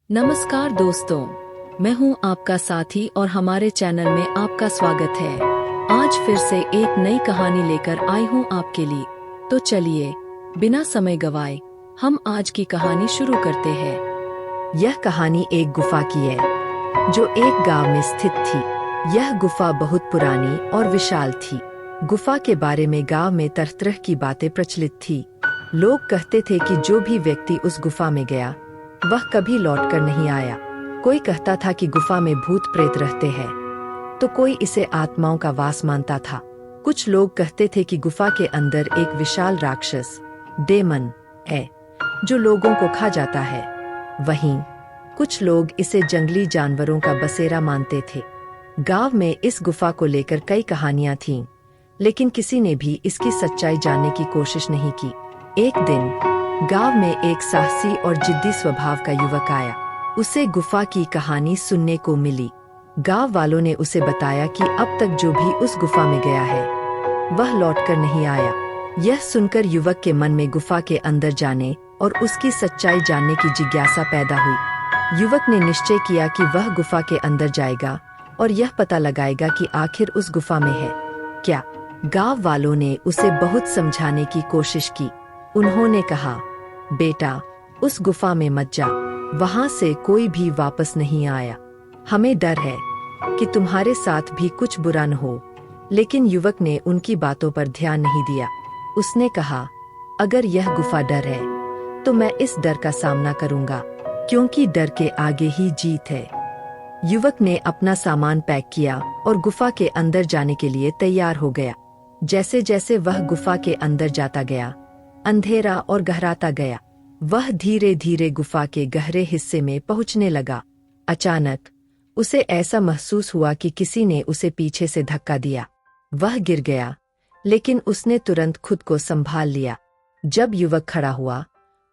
नमस्कार दोस्तों, मैं हूं आपका साथी और हमारे चैनल में आपका स्वागत है। आज फिर से एक नई कहानी लेकर आई हूं आपके लिए। तो चलिए बिना समय गवाए हम आज की कहानी शुरू करते हैं। यह कहानी एक गुफा की है जो एक गांव में स्थित थी। यह गुफा बहुत पुरानी और विशाल थी। गुफा के बारे में गांव में तरह तरह की बातें प्रचलित थी। लोग कहते थे कि जो भी व्यक्ति उस गुफा में गया वह कभी लौटकर नहीं आया। कोई कहता था कि गुफा में भूत प्रेत रहते हैं, तो कोई इसे आत्माओं का वास मानता था। कुछ लोग कहते थे कि गुफा के अंदर एक विशाल राक्षस डेमन है जो लोगों को खा जाता है। वहीं कुछ लोग इसे जंगली जानवरों का बसेरा मानते थे। गांव में इस गुफा को लेकर कई कहानियां थीं, लेकिन किसी ने भी इसकी सच्चाई जानने की कोशिश नहीं की। एक दिन गांव में एक साहसी और जिद्दी स्वभाव का युवक आया। उसे गुफा की कहानी सुनने को मिली। गांव वालों ने उसे बताया कि अब तक जो भी उस गुफा में गया है वह लौटकर नहीं आया। यह सुनकर युवक के मन में गुफा के अंदर जाने और उसकी सच्चाई जानने की जिज्ञासा पैदा हुई। युवक ने निश्चय किया कि वह गुफा के अंदर जाएगा और यह पता लगाएगा कि आखिर उस गुफा में है क्या। गांव वालों ने उसे बहुत समझाने की कोशिश की। उन्होंने कहा, बेटा, उस गुफा में मत जा, वहां से कोई भी वापस नहीं आया। हमें डर है कि तुम्हारे साथ भी कुछ बुरा न हो। लेकिन युवक ने उनकी बातों पर ध्यान नहीं दिया। उसने कहा, अगर यह गुफा डर है तो मैं इस डर का सामना करूंगा, क्योंकि डर के आगे ही जीत है। युवक ने अपना सामान पैक किया और गुफा के अंदर जाने के लिए तैयार हो गया। जैसे जैसे वह गुफा के अंदर जाता गया, अंधेरा और गहराता गया। वह धीरे धीरे गुफा के गहरे हिस्से में पहुंचने लगा। अचानक उसे ऐसा महसूस हुआ कि किसी ने उसे पीछे से धक्का दिया। वह गिर गया, लेकिन उसने तुरंत खुद को संभाल लिया। जब युवक खड़ा हुआ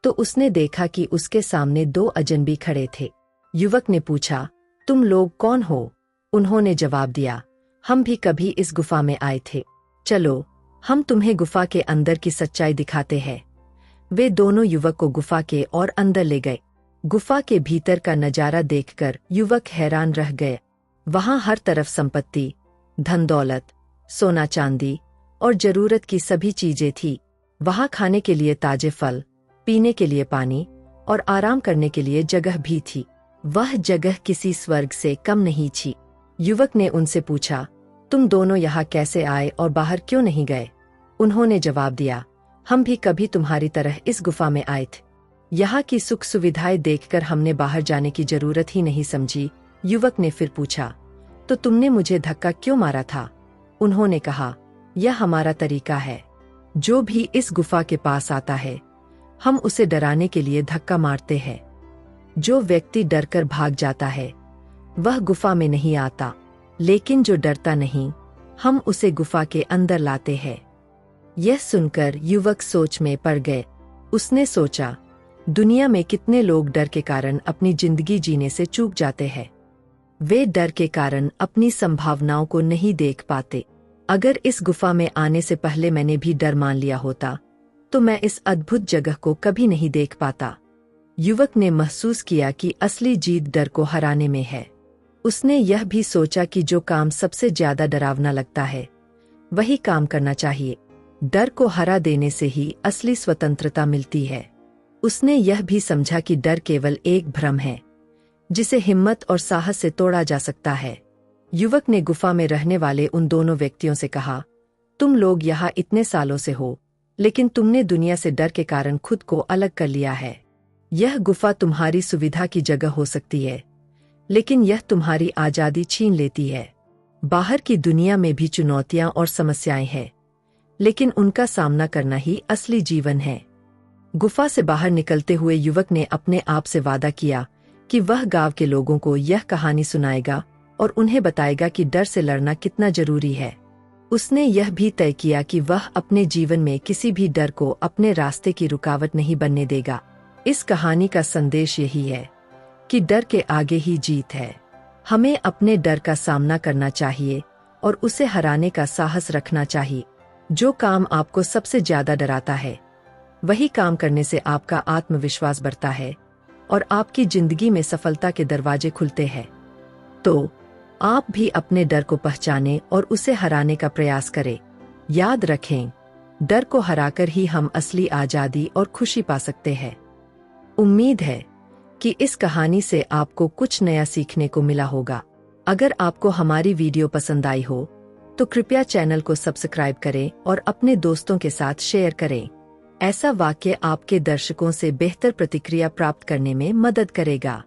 तो उसने देखा कि उसके सामने दो अजनबी खड़े थे। युवक ने पूछा, तुम लोग कौन हो? उन्होंने जवाब दिया, हम भी कभी इस गुफा में आए थे। चलो, हम तुम्हें गुफा के अंदर की सच्चाई दिखाते हैं। वे दोनों युवक को गुफा के और अंदर ले गए। गुफा के भीतर का नजारा देखकर युवक हैरान रह गए। वहां हर तरफ संपत्ति, धन दौलत, सोना चांदी और जरूरत की सभी चीजें थी। वहां खाने के लिए ताजे फल, पीने के लिए पानी और आराम करने के लिए जगह भी थी। वह जगह किसी स्वर्ग से कम नहीं थी। युवक ने उनसे पूछा, तुम दोनों यहाँ कैसे आए और बाहर क्यों नहीं गए? उन्होंने जवाब दिया, हम भी कभी तुम्हारी तरह इस गुफा में आए थे। यहाँ की सुख सुविधाएं देखकर हमने बाहर जाने की जरूरत ही नहीं समझी। युवक ने फिर पूछा, तो तुमने मुझे धक्का क्यों मारा था? उन्होंने कहा, यह हमारा तरीका है। जो भी इस गुफा के पास आता है हम उसे डराने के लिए धक्का मारते हैं। जो व्यक्ति डरकर भाग जाता है वह गुफा में नहीं आता, लेकिन जो डरता नहीं हम उसे गुफा के अंदर लाते हैं। यह सुनकर युवक सोच में पड़ गए। उसने सोचा, दुनिया में कितने लोग डर के कारण अपनी जिंदगी जीने से चूक जाते हैं। वे डर के कारण अपनी संभावनाओं को नहीं देख पाते। अगर इस गुफा में आने से पहले मैंने भी डर मान लिया होता तो मैं इस अद्भुत जगह को कभी नहीं देख पाता। युवक ने महसूस किया कि असली जीत डर को हराने में है। उसने यह भी सोचा कि जो काम सबसे ज्यादा डरावना लगता है वही काम करना चाहिए। डर को हरा देने से ही असली स्वतंत्रता मिलती है। उसने यह भी समझा कि डर केवल एक भ्रम है जिसे हिम्मत और साहस से तोड़ा जा सकता है। युवक ने गुफा में रहने वाले उन दोनों व्यक्तियों से कहा, तुम लोग यहाँ इतने सालों से हो, लेकिन तुमने दुनिया से डर के कारण खुद को अलग कर लिया है। यह गुफा तुम्हारी सुविधा की जगह हो सकती है, लेकिन यह तुम्हारी आजादी छीन लेती है। बाहर की दुनिया में भी चुनौतियां और समस्याएं हैं, लेकिन उनका सामना करना ही असली जीवन है। गुफा से बाहर निकलते हुए युवक ने अपने आप से वादा किया कि वह गांव के लोगों को यह कहानी सुनाएगा और उन्हें बताएगा कि डर से लड़ना कितना जरूरी है। उसने यह भी तय किया कि वह अपने जीवन में किसी भी डर को अपने रास्ते की रुकावट नहीं बनने देगा। इस कहानी का संदेश यही है कि डर के आगे ही जीत है। हमें अपने डर का सामना करना चाहिए और उसे हराने का साहस रखना चाहिए। जो काम आपको सबसे ज्यादा डराता है वही काम करने से आपका आत्मविश्वास बढ़ता है और आपकी जिंदगी में सफलता के दरवाजे खुलते हैं। तो आप भी अपने डर को पहचानें और उसे हराने का प्रयास करें। याद रखें, डर को हराकर ही हम असली आजादी और खुशी पा सकते हैं। उम्मीद है कि इस कहानी से आपको कुछ नया सीखने को मिला होगा। अगर आपको हमारी वीडियो पसंद आई हो तो कृपया चैनल को सब्सक्राइब करें और अपने दोस्तों के साथ शेयर करें। ऐसा वाक्य आपके दर्शकों से बेहतर प्रतिक्रिया प्राप्त करने में मदद करेगा।